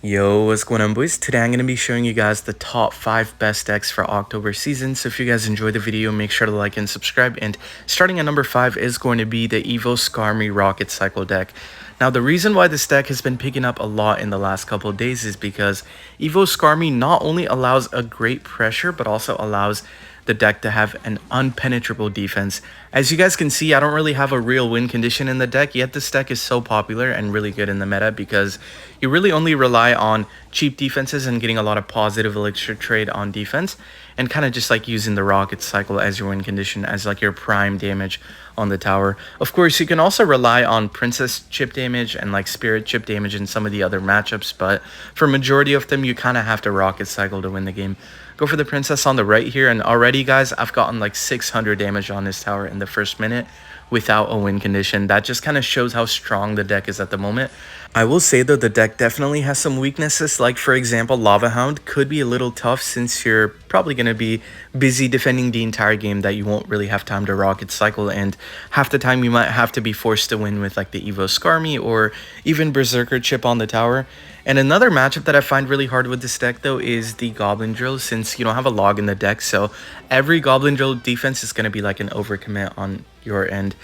Yo, what's going on, boys? Today I'm going to be showing you guys the top 5 best decks for October season. So if you guys enjoyed the video, make sure to like and subscribe. And starting at number 5 is going to be the Evo Scarmy Rocket Cycle deck. Now, the reason why this deck has been picking up a lot in the last couple of days is because Evo Scarmy not only allows a great pressure, but also allows the deck to have an unpenetrable defense. As you guys can see, I don't really have a real win condition in the deck, yet this deck is so popular and really good in the meta because you really only rely on cheap defenses and getting a lot of positive elixir trade on defense, and kind of just like using the rocket cycle as your win condition as like your prime damage on the tower. Of course, you can also rely on princess chip damage and like spirit chip damage in some of the other matchups, but for majority of them, you kind of have to rocket cycle to win the game. Go for the princess on the right here, and already, guys, I've gotten like 600 damage on this tower in the first minute without a win condition. That just kind of shows how strong the deck is at the moment. I will say, though, the deck definitely has some weaknesses. Like, for example, Lava Hound could be a little tough since you're probably going to be busy defending the entire game that you won't really have time to rocket cycle, and half the time you might have to be forced to win with like the Evo Scarmy or even Berserker chip on the tower. And another matchup that I find really hard with this deck, though, is the Goblin Drill, since you don't have a log in the deck. So every Goblin Drill defense is going to be like an overcommit on your end.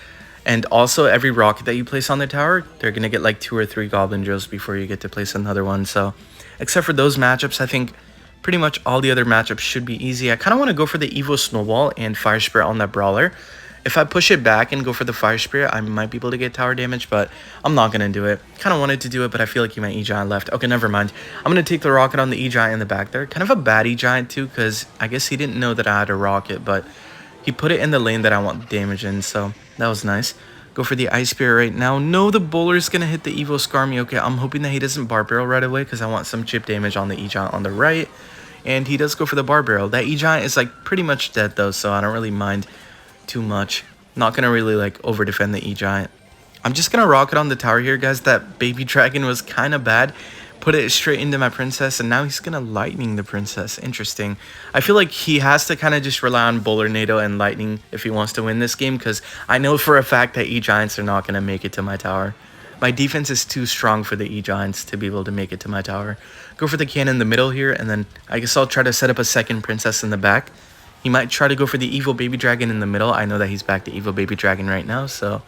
And also, every rocket that you place on the tower, they're going to get like 2 or 3 Goblin Drills before you get to place another one. So except for those matchups, I think pretty much all the other matchups should be easy. I kind of want to go for the Evo Snowball and Fire Spirit on that Brawler. If I push it back and go for the Fire Spirit, I might be able to get tower damage, but I'm not going to do it. Kind of wanted to do it, but I feel like he might E-Giant left. Okay, never mind. I'm going to take the rocket on the E-Giant in the back there. Kind of a bad E-Giant too, because I guess he didn't know that I had a rocket, but he put it in the lane that I want damage in, so that was nice. Go for the Ice Spirit right now. No, the Bowler's going to hit the Evo Scarmy. Okay, I'm hoping that he doesn't Bar Barrel right away because I want some chip damage on the E-Giant on the right. And he does go for the Bar Barrel. That E-Giant is like pretty much dead though, so I don't really mind too much. Not going to really like over defend the E-Giant. I'm just going to rocket on the tower here, guys. That baby dragon was kind of bad. Put it straight into my princess, and now he's going to lightning the princess. Interesting. I feel like he has to kind of just rely on Bowler, Nado, and lightning if he wants to win this game, because I know for a fact that E-Giants are not going to make it to my tower. My defense is too strong for the E-Giants to be able to make it to my tower. Go for the cannon in the middle here, and then I guess I'll try to set up a second princess in the back. He might try to go for the evil baby dragon in the middle. I know that he's back to evil baby dragon right now, so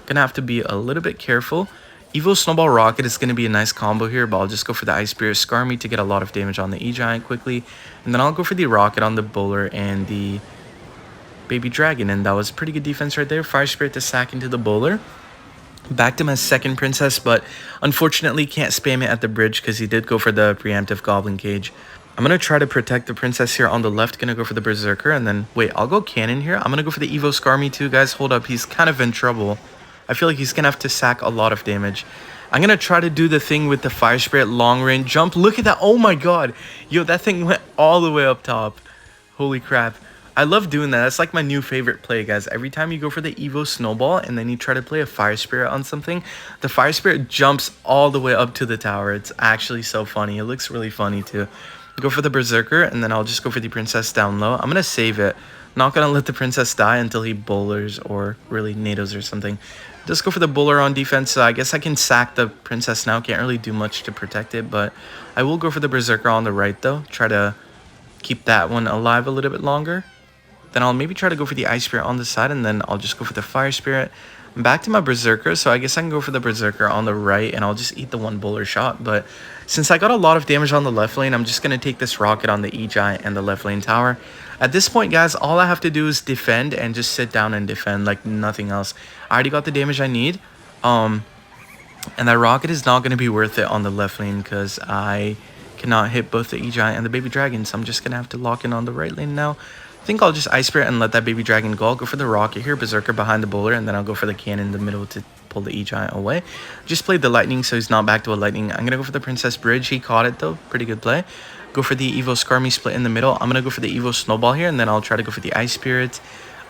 gonna have to be a little bit careful. Evil Snowball Rocket is going to be a nice combo here, but I'll just go for the Ice Spirit Scarmy to get a lot of damage on the E-Giant quickly. And then I'll go for the Rocket on the Bowler and the Baby Dragon. And that was pretty good defense right there. Fire Spirit to sack into the Bowler. Back to my second Princess, but unfortunately can't spam it at the bridge because he did go for the preemptive Goblin Cage. I'm going to try to protect the Princess here on the left. Going to go for the Berserker. And then, wait, I'll go Cannon here. I'm going to go for the Evo Scarmy too, guys. Hold up. He's kind of in trouble. I feel like he's going to have to sack a lot of damage. I'm going to try to do the thing with the Fire Spirit long range jump. Look at that. Oh my god. Yo, that thing went all the way up top. Holy crap. I love doing that. That's like my new favorite play, guys. Every time you go for the Evo Snowball and then you try to play a Fire Spirit on something, the Fire Spirit jumps all the way up to the tower. It's actually so funny. It looks really funny too. Go for the Berserker, and then I'll just go for the Princess down low. I'm going to save it. Not going to let the Princess die until he bowlers or really nados or something. Just go for the Bowler on defense. I guess I can sack the Princess now. Can't really do much to protect it, but I will go for the Berserker on the right, though. Try to keep that one alive a little bit longer. Then I'll maybe try to go for the Ice Spirit on the side, and then I'll just go for the Fire Spirit. I'm back to my Berserker, so I guess I can go for the Berserker on the right, and I'll just eat the one Bowler shot. But since I got a lot of damage on the left lane, I'm just going to take this rocket on the E-Giant and the left lane tower. At this point, guys, all I have to do is defend and just sit down and defend like nothing else. I already got the damage I need. And that rocket is not going to be worth it on the left lane because I cannot hit both the E-Giant and the Baby Dragon. So I'm just going to have to lock in on the right lane now. I think I'll just Ice Spirit and let that Baby Dragon go. I'll go for the rocket here, Berserker behind the Bowler, and then I'll go for the cannon in the middle to pull the E-Giant away. Just played the Lightning, so he's not back to a Lightning. I'm going to go for the Princess Bridge. He caught it, though. Pretty good play. Go for the Evo Scarmy split in the middle. I'm going to go for the Evo Snowball here, and then I'll try to go for the Ice Spirit.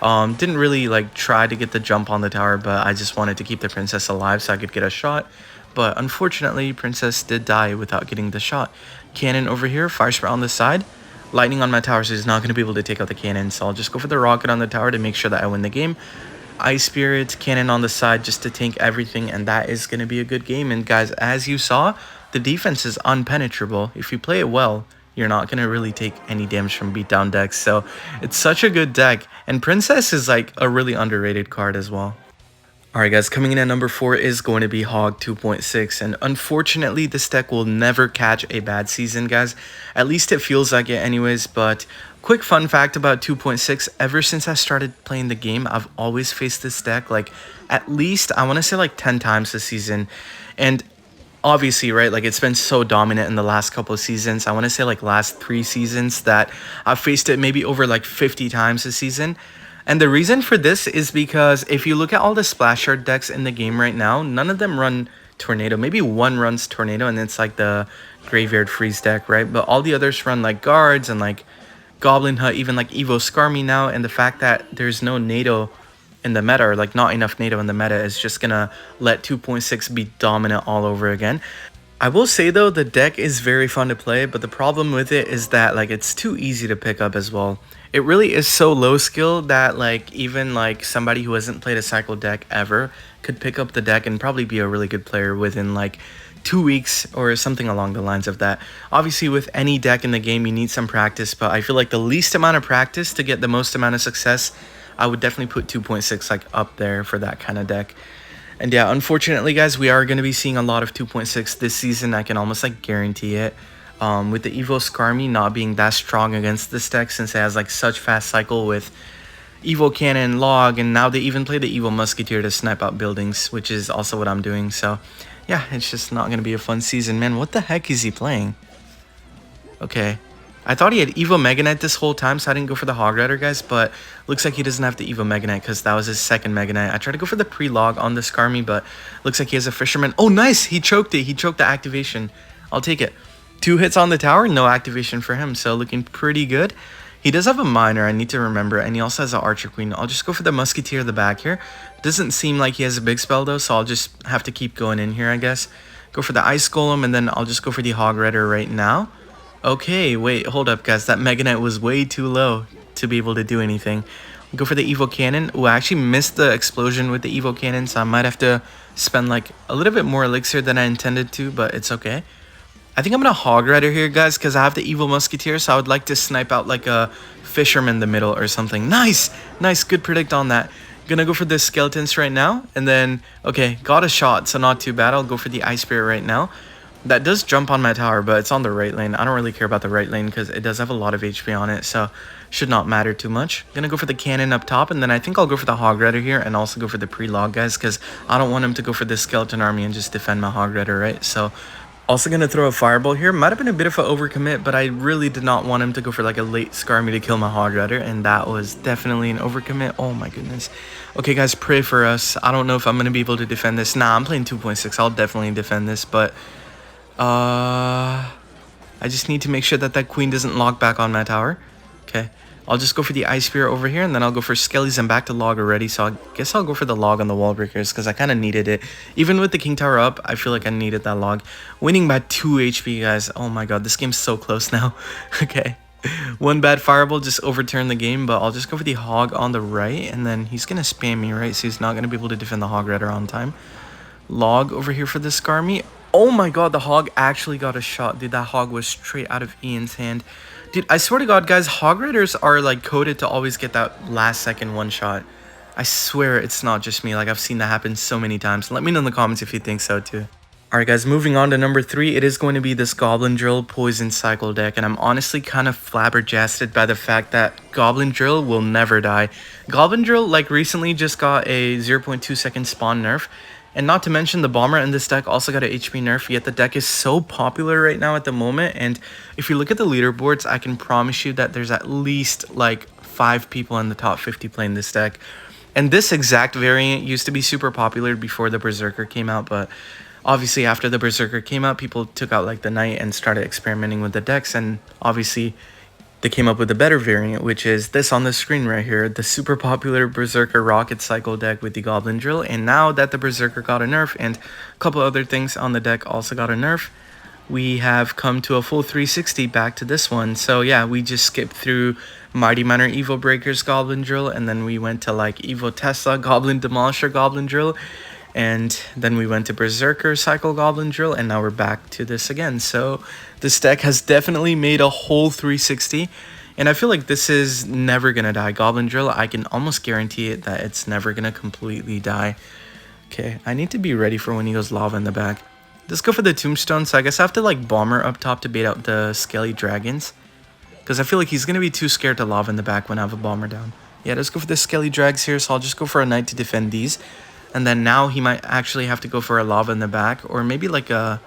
Didn't really, like, try to get the jump on the tower, but I just wanted to keep the Princess alive so I could get a shot. But unfortunately, Princess did die without getting the shot. Cannon over here, Fire Spirit on the side. Lightning on my tower, so he's not going to be able to take out the cannon. So I'll just go for the rocket on the tower to make sure that I win the game. Ice Spirit, cannon on the side just to tank everything, and that is going to be a good game. And guys, as you saw, the defense is unpenetrable. If you play it well, you're not going to really take any damage from beatdown decks. So it's such a good deck. And Princess is like a really underrated card as well. Alright guys, coming in at number 4 is going to be Hog 2.6, and unfortunately this deck will never catch a bad season, guys. At least it feels like it anyways. But quick fun fact about 2.6, ever since I started playing the game, I've always faced this deck like at least, I want to say like 10 times this season. And obviously, right, like it's been so dominant in the last couple of seasons. I want to say like last 3 seasons that I've faced it maybe over like 50 times this season. And the reason for this is because if you look at all the splash shard decks in the game right now, none of them run Tornado. Maybe one runs Tornado, and it's like the Graveyard Freeze deck, right? But all the others run like Guards and like Goblin Hut, even like Evo Scarmy now. And the fact that there's no NATO in the meta, or like not enough NATO in the meta, is just gonna let 2.6 be dominant all over again. I will say though, the deck is very fun to play, but the problem with it is that like it's too easy to pick up as well. It really is so low skill that like even like somebody who hasn't played a cycle deck ever could pick up the deck and probably be a really good player within like 2 weeks or something along the lines of that. Obviously with any deck in the game you need some practice, but I feel like the least amount of practice to get the most amount of success, I would definitely put 2.6 like up there for that kind of deck. And yeah, unfortunately guys, we are going to be seeing a lot of 2.6 this season. I can almost like guarantee it. With the Evo Scarmy not being that strong against this deck, since it has like such fast cycle with Evo Cannon, Log, and now they even play the Evo Musketeer to snipe out buildings, which is also what I'm doing. So yeah, it's just not going to be a fun season. Man, what the heck is he playing? Okay, I thought he had Evo Mega Knight this whole time, so I didn't go for the Hog Rider, guys, but looks like he doesn't have the Evo Mega Knight because that was his second Mega Knight. I tried to go for the pre-log on the Scarmy, but looks like he has a Fisherman. Oh, nice! He choked it. He choked the activation. I'll take it. 2 hits on the tower, no activation for him, so looking pretty good. He does have a Miner, I need to remember, and he also has an Archer Queen. I'll just go for the Musketeer at the back here. Doesn't seem like he has a big spell though, so I'll just have to keep going in here, I guess. Go for the Ice Golem, and then I'll just go for the Hog Rider right now. Okay, wait, hold up, guys. That Mega Knight was way too low to be able to do anything. Go for the Evo Cannon. Oh, I actually missed the explosion with the Evo Cannon, so I might have to spend like a little bit more elixir than I intended to, but it's okay. I think I'm going to Hog Rider here, guys, because I have the Evil Musketeer, so I would like to snipe out like a Fisherman in the middle or something. Nice! Nice, good predict on that. Gonna go for the Skeletons right now, and then, okay, got a shot, so not too bad. I'll go for the Ice Spirit right now. That does jump on my tower, but it's on the right lane. I don't really care about the right lane because it does have a lot of HP on it, so should not matter too much. Gonna go for the Cannon up top, and then I think I'll go for the Hog Rider here and also go for the pre-log, guys, because I don't want him to go for the Skeleton Army and just defend my Hog Rider, right? So also going to throw a Fireball here. Might have been a bit of an overcommit, but I really did not want him to go for like a late Scarmy to kill my Hog Rider, and that was definitely an overcommit. Oh my goodness. Okay, guys, pray for us. I don't know if I'm going to be able to defend this. Nah, I'm playing 2.6. I'll definitely defend this, but I just need to make sure that that Queen doesn't log back on my tower. Okay. I'll just go for the Ice Spear over here, and then I'll go for Skellies. I'm back to log already, so I guess I'll go for the log on the wall breakers because I kind of needed it. Even with the King Tower up, I feel like I needed that log. Winning by 2 HP, guys. Oh my god, this game's so close now. Okay. One bad Fireball just overturned the game, but I'll just go for the Hog on the right, and then he's going to spam me, right? So he's not going to be able to defend the Hog Rider on time. Log over here for the Scarmy. Oh my god, the Hog actually got a shot. Dude, that Hog was straight out of Ian's hand. Dude, I swear to god, guys, Hog Riders are like coded to always get that last second one shot. I swear it's not just me. Like, I've seen that happen so many times. Let me know in the comments if you think so too. Alright guys, moving on to number 3, it is going to be this Goblin Drill Poison Cycle deck, and I'm honestly kind of flabbergasted by the fact that Goblin Drill will never die. Goblin Drill, like, recently just got a 0.2 second spawn nerf, and not to mention the Bomber in this deck also got an HP nerf, yet the deck is so popular right now at the moment, and if you look at the leaderboards, I can promise you that there's at least like 5 people in the top 50 playing this deck. And this exact variant used to be super popular before the Berserker came out, but obviously after the Berserker came out, people took out like the Knight and started experimenting with the decks, and obviously they came up with a better variant, which is this on the screen right here, the super popular Berserker Rocket Cycle deck with the Goblin Drill. And now that the Berserker got a nerf and a couple other things on the deck also got a nerf, we have come to a full 360 back to this one. So yeah, we just skipped through Mighty Miner Evo Breakers Goblin Drill, and then we went to like Evo Tesla Goblin Demolisher Goblin Drill. And then we went to Berserker, Cycle Goblin Drill, and now we're back to this again. So this deck has definitely made a whole 360. And I feel like this is never going to die. Goblin Drill, I can almost guarantee it that it's never going to completely die. Okay, I need to be ready for when he goes Lava in the back. Let's go for the Tombstone. So I guess I have to like Bomber up top to bait out the Skelly Dragons. Because I feel like he's going to be too scared to Lava in the back when I have a Bomber down. Yeah, let's go for the Skelly Drags here. So I'll just go for a Knight to defend these. And then now he might actually have to go for a Lava in the back. Or maybe like a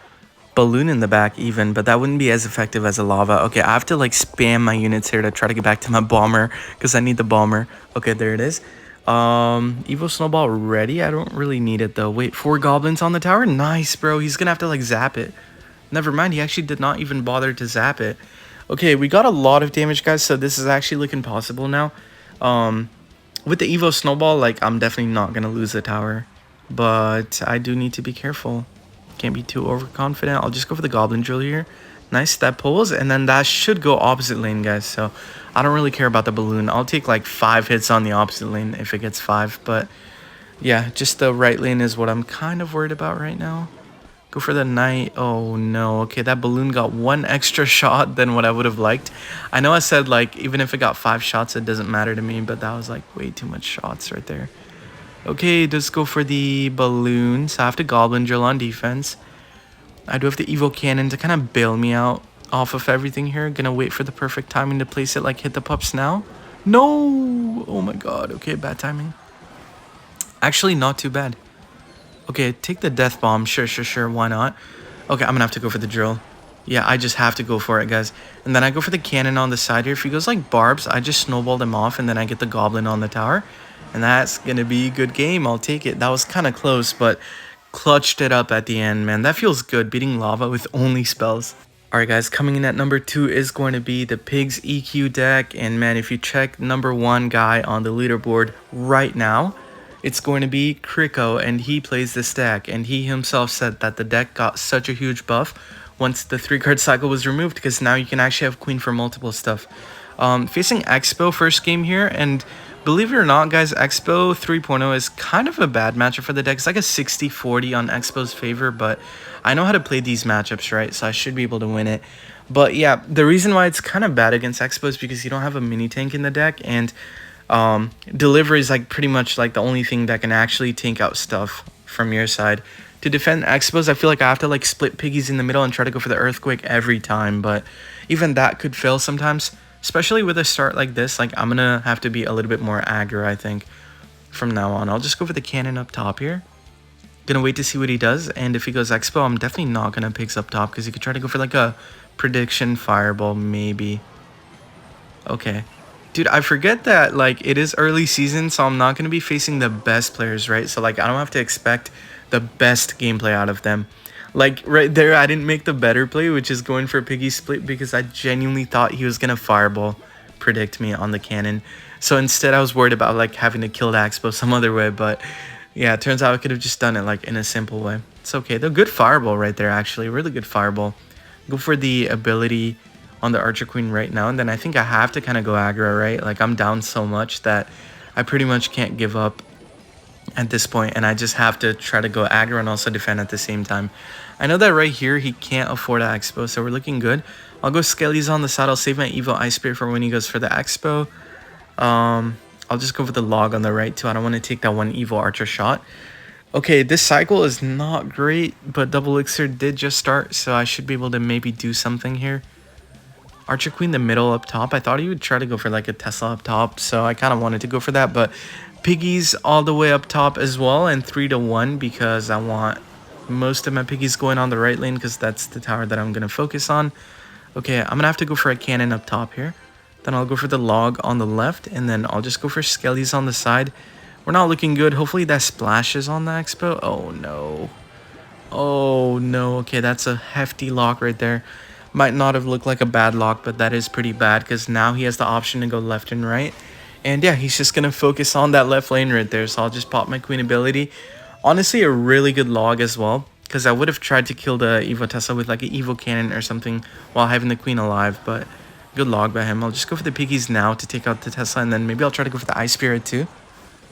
Balloon in the back even. But that wouldn't be as effective as a Lava. Okay, I have to like spam my units here to try to get back to my Bomber. Because I need the Bomber. Okay, there it is. Evo Snowball ready? I don't really need it though. Wait, 4 Goblins on the tower? Nice, bro. He's gonna have to like zap it. Never mind, he actually did not even bother to zap it. Okay, we got a lot of damage, guys, so this is actually looking possible now. With the Evo Snowball, like, I'm definitely not gonna lose the tower. But I do need to be careful. Can't be too overconfident. I'll just go for the Goblin Drill here. Nice, that pulls, and then that should go opposite lane, guys. So I don't really care about the balloon. I'll take like 5 hits on the opposite lane if it gets 5. But yeah, just the right lane is what I'm kind of worried about right now. Go for the Knight. Oh no. Okay, that balloon got 1 extra shot than what I would have liked. I know I said like even if it got 5 shots, it doesn't matter to me, but that was like way too much shots right there. Okay, let's go for the balloon. So I have to Goblin Drill on defense. I do have the Evo Cannon to kind of bail me out off of everything here. Gonna wait for the perfect timing to place it, like hit the pups now. No! Oh my god. Okay, bad timing. Actually, not too bad. Okay, take the Death Bomb. Sure. Why not? Okay, I'm gonna have to go for the Drill. Yeah, I just have to go for it, guys. And then I go for the Cannon on the side here. If he goes like Barbs, I just snowball him off, and then I get the Goblin on the tower. And that's gonna be a good game. I'll take it. That was kind of close, but clutched it up at the end, man. That feels good, beating Lava with only spells. Alright guys, coming in at number 2 is going to be the Pigs EQ deck. And man, if you check number 1 guy on the leaderboard right now, it's going to be Kriko, and he plays this deck. And he himself said that the deck got such a huge buff once the 3-card cycle was removed, because now you can actually have Queen for multiple stuff. Facing Expo first game here, and believe it or not, guys, Expo 3.0 is kind of a bad matchup for the deck. It's like a 60-40 on Expo's favor, but I know how to play these matchups, right? So I should be able to win it. But yeah, the reason why it's kind of bad against Expo is because you don't have a mini tank in the deck, and delivery is like pretty much like the only thing that can actually tank out stuff from your side. To defend Expos, I feel like I have to like split piggies in the middle and try to go for the Earthquake every time, but even that could fail sometimes. Especially with a start like this, like I'm gonna have to be a little bit more aggro, I think, from now on. I'll just go for the Cannon up top here. Gonna wait to see what he does, and if he goes Expo, I'm definitely not gonna Pigs up top, because he could try to go for like a Prediction Fireball, maybe. Okay. Dude, I forget that like it is early season, so I'm not gonna be facing the best players, right? So like I don't have to expect the best gameplay out of them. Like, right there, I didn't make the better play, which is going for Piggy Split, because I genuinely thought he was going to Fireball predict me on the Cannon. So instead, I was worried about, like, having to kill the Expo some other way. But, yeah, it turns out I could have just done it, like, in a simple way. It's okay. The good Fireball right there, actually. Really good Fireball. Go for the ability on the Archer Queen right now. And then I think I have to kind of go aggro, right? Like, I'm down so much that I pretty much can't give up at this point, and I just have to try to go aggro and also defend at the same time. I know that right here he can't afford an Expo, so we're looking good. I'll go Skellies on the side. I'll save my Evo Ice Spirit for when he goes for the Expo. I'll just go for the Log on the right too. I don't want to take that one Evo Archer shot. Okay, this cycle is not great, but Double Elixir did just start, so I should be able to maybe do something here. Archer Queen the middle up top. I thought he would try to go for like a Tesla up top, so I kind of wanted to go for that, but Piggies all the way up top as well, and 3-1 because I want most of my piggies going on the right lane, because that's the tower that I'm going to focus on. Okay, I'm going to have to go for a Cannon up top here. Then I'll go for the Log on the left, and then I'll just go for Skellies on the side. We're not looking good. Hopefully that splashes on the Expo. Oh no. Oh no. Okay, that's a hefty lock right there. Might not have looked like a bad lock, but that is pretty bad, because now he has the option to go left and right. And yeah, he's just going to focus on that left lane right there. So I'll just pop my Queen ability. Honestly, a really good log as well, because I would have tried to kill the Evo Tesla with like an Evo Cannon or something while having the Queen alive. But good log by him. I'll just go for the piggies now to take out the Tesla, and then maybe I'll try to go for the Ice Spirit too.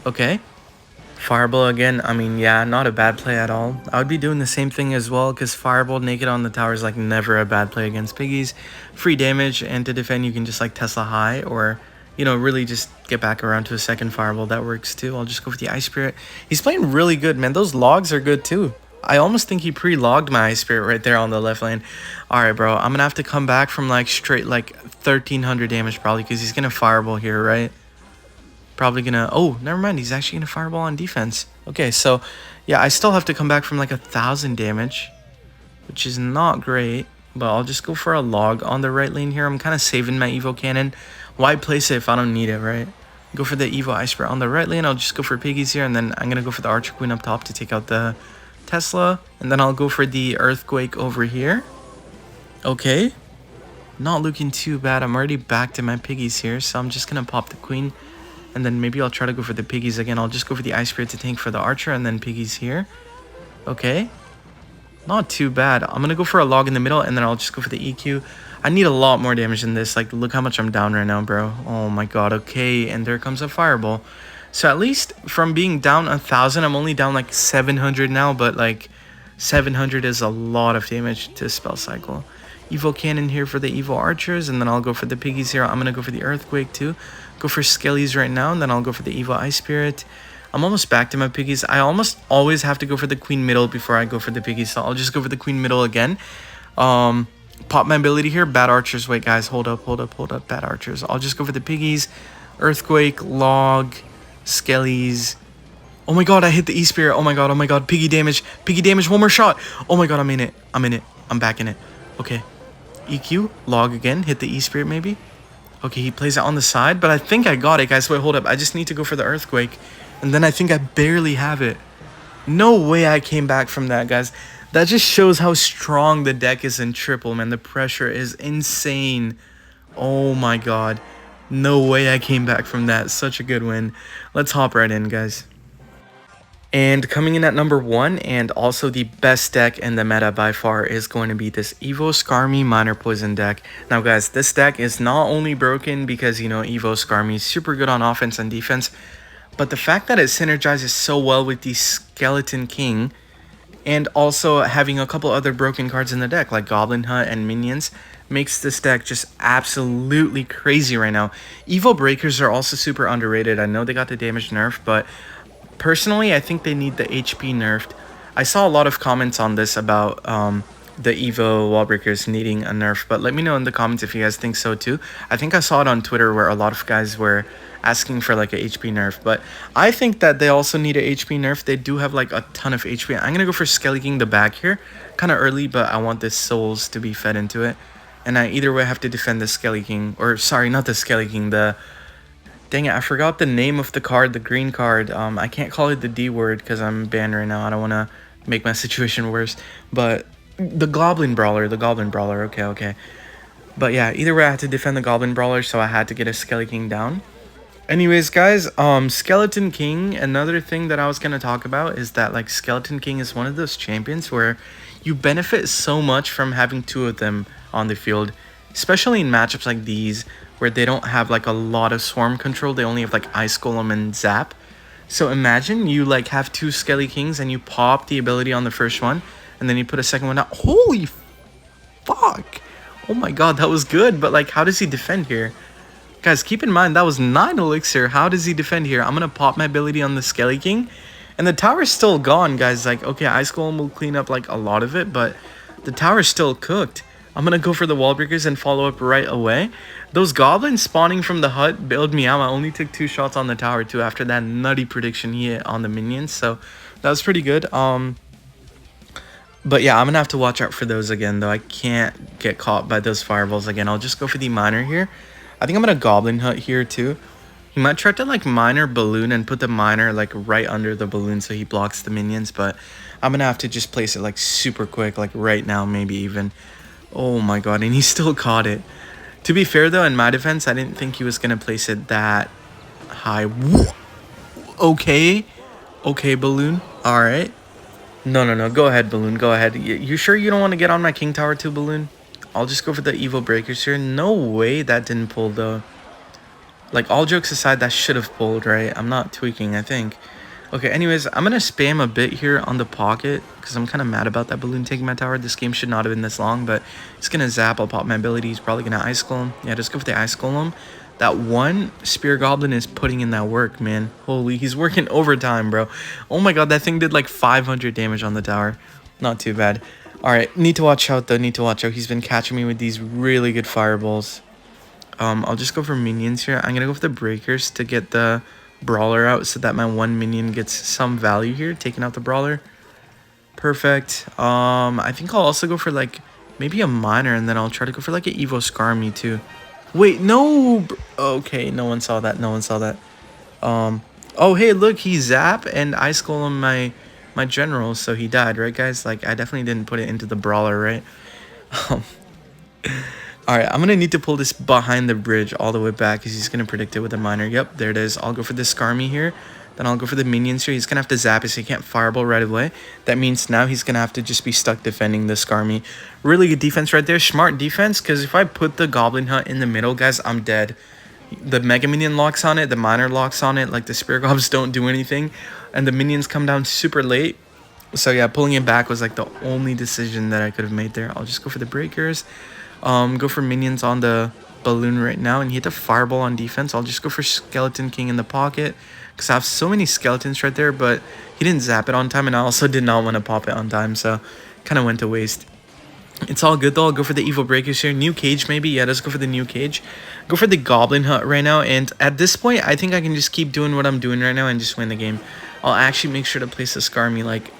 Okay. Fireball again, I mean, yeah, not a bad play at all. I would be doing the same thing as well, because Fireball naked on the tower is like never a bad play against piggies. Free damage, and to defend you can just like Tesla high, or, you know, really just get back around to a second Fireball. That works too. I'll just go for the Ice Spirit. He's playing really good, man. Those logs are good too. I almost think he pre-logged my Ice Spirit right there on the left lane. Alright, bro, I'm gonna have to come back from like straight like 1300 damage probably, because he's gonna Fireball here, right? Probably gonna, oh, never mind, he's actually gonna Fireball on defense. Okay, so yeah, I still have to come back from like 1000 damage, which is not great, but I'll just go for a log on the right lane here. I'm kind of saving my Evo Cannon. Why place it if I don't need it, right? Go for the Evo Ice Spirit on the right lane. I'll just go for piggies here, and then I'm gonna go for the Archer Queen up top to take out the Tesla, and then I'll go for the Earthquake over here. Okay, not looking too bad. I'm already back to my piggies here, so I'm just gonna pop the Queen. And then maybe I'll try to go for the piggies again. I'll just go for the Ice Spirit to tank for the Archer, and then piggies here. Okay. Not too bad. I'm going to go for a log in the middle, and then I'll just go for the EQ. I need a lot more damage than this. Like, look how much I'm down right now, bro. Oh my god. Okay, and there comes a Fireball. So at least from being down 1000, I'm only down like 700 now, but like 700 is a lot of damage to spell cycle. Evo Cannon here for the Evo Archers, and then I'll go for the piggies here. I'm going to go for the Earthquake too. Go for Skellies right now, and then I'll go for the Evo Ice Spirit. I'm almost back to my piggies. I almost always have to go for the Queen middle before I go for the piggies, so I'll just go for the Queen middle again. Pop my ability here. Bad Archers. Wait, guys. Hold up. Bad Archers. I'll just go for the piggies. Earthquake, Log, Skellies. Oh my god, I hit the E-Spirit. Oh my god. Piggy damage. One more shot. Oh my god, I'm in it. I'm back in it. Okay. EQ, Log again. Hit the E-Spirit maybe. Okay, he plays it on the side, but I think I got it, guys. Wait, hold up. I just need to go for the Earthquake, and then I think I barely have it. No way I came back from that, guys. That just shows how strong the deck is in triple, man. The pressure is insane. Oh my god. No way I came back from that. Such a good win. Let's hop right in, guys. And coming in at number 1, and also the best deck in the meta by far, is going to be this Evo Scarmy Minor Poison deck. Now guys, this deck is not only broken because, you know, Evo Scarmy is super good on offense and defense, but the fact that it synergizes so well with the Skeleton King, and also having a couple other broken cards in the deck like Goblin Hut and Minions, makes this deck just absolutely crazy right now. Evo Breakers are also super underrated. I know they got the damage nerf, but personally, I think they need the HP nerfed. I saw a lot of comments on this about the Evo Wallbreakers needing a nerf, but let me know in the comments if you guys think so too. I think I saw it on Twitter where a lot of guys were asking for like a HP nerf, but I think that they also need a HP nerf. They do have like a ton of HP. I'm gonna go for Skelly King the back here, kind of early, but I want the souls to be fed into it, and I either way have to defend the Skelly King, or sorry, not the Skelly King, the... Dang it, I forgot the name of the card, the green card. I can't call it the D word because I'm banned right now. I don't want to make my situation worse. But the Goblin Brawler, okay. But yeah, either way I had to defend the Goblin Brawler, so I had to get a Skelly King down. Anyways, guys, Skeleton King, another thing that I was going to talk about is that, like, Skeleton King is one of those champions where you benefit so much from having 2 of them on the field, especially in matchups like these, where they don't have like a lot of swarm control. They only have like Ice Golem and Zap. So imagine you like have 2 Skelly Kings and you pop the ability on the first one, and then you put a second one out. Holy fuck! Oh my god, that was good. But like, how does he defend here? Guys, keep in mind that was 9 elixir. How does he defend here? I'm gonna pop my ability on the Skelly King, and the tower's still gone, guys. Like, okay, Ice Golem will clean up like a lot of it, but the tower's still cooked. I'm gonna go for the wall breakers and follow up right away. Those goblins spawning from the hut bailed me out. I only took 2 shots on the tower too after that nutty prediction he hit on the minions, so that was pretty good. But yeah, I'm gonna have to watch out for those again though. I can't get caught by those fireballs again. I'll just go for the miner here. I think I'm gonna Goblin Hut here too. He might try to like miner balloon and put the miner like right under the balloon so he blocks the minions, but I'm gonna have to just place it like super quick, like right now maybe even. Oh my god, and he still caught it. To be fair though, in my defense, I didn't think he was gonna place it that high. Okay, balloon. All right. No. Go ahead, balloon. Go ahead. You sure you don't want to get on my king tower too, balloon? I'll just go for the Evo Breakers here. No way that didn't pull though. Like, all jokes aside, that should have pulled, right? I'm not tweaking, I think. Okay, anyways, I'm gonna spam a bit here on the pocket because I'm kind of mad about that balloon taking my tower. This game should not have been this long, but it's gonna zap. I'll pop my ability. He's probably gonna ice golem. Yeah, just go for the ice golem. That one spear goblin is putting in that work, man. Holy, he's working overtime, bro. Oh my god, that thing did like 500 damage on the tower. Not too bad. All right, need to watch out though. Need to watch out. He's been catching me with these really good fireballs. I'll just go for minions here. I'm gonna go for the breakers to get the brawler out so that my one minion gets some value here, taking out the brawler. Perfect. I think I'll also go for like maybe a miner, and then I'll try to go for like an Evo Scarmy too. Wait, no. Okay, no one saw that. No one saw that. Oh hey, look, he zap and ice golem my general, so he died, right guys? Like I definitely didn't put it into the brawler, right? Alright, I'm going to need to pull this behind the bridge all the way back because he's going to predict it with a miner. Yep, there it is. I'll go for the Scarmy here. Then I'll go for the minions here. He's going to have to zap it so he can't fireball right away. That means now he's going to have to just be stuck defending the Scarmy. Really good defense right there. Smart defense because if I put the Goblin Hut in the middle, guys, I'm dead. The Mega Minion locks on it. The Miner locks on it. Like the Spear Gobs don't do anything. And the minions come down super late. So yeah, pulling it back was like the only decision that I could have made there. I'll just go for the breakers. Go for minions on the balloon right now, and he hit the fireball on defense. I'll just go for Skeleton King in the pocket because I have so many skeletons right there, but he didn't zap it on time, and I also did not want to pop it on time, so kind of went to waste. It's all good though. I'll go for the evil breakers here. New cage maybe. Yeah, let's go for the new cage. Go for the Goblin Hut right now, and at this point I think I can just keep doing what I'm doing right now and just win the game. I'll actually make sure to place the Scarmy like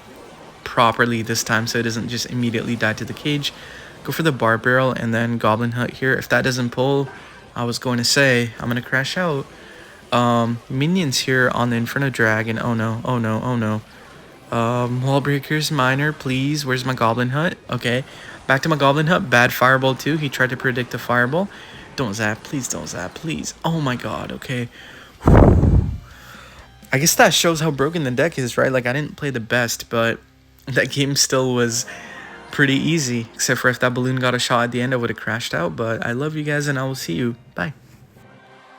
properly this time so it doesn't just immediately die to the cage. Go for the bar barrel and then Goblin Hut here. If that doesn't pull, I was going to say I'm gonna crash out. Minions here on the Inferno Dragon. Oh no, oh no, oh no. Wall breakers, miner, please. Where's my Goblin Hut? Okay, back to my Goblin Hut. Bad fireball too. He tried to predict a fireball. Don't zap, please don't zap, please. Oh my god, okay. I guess that shows how broken the deck is, right? Like I didn't play the best, but that game still was pretty easy, except for if that balloon got a shot at the end, I would have crashed out. But I love you guys, and I will see you. Bye.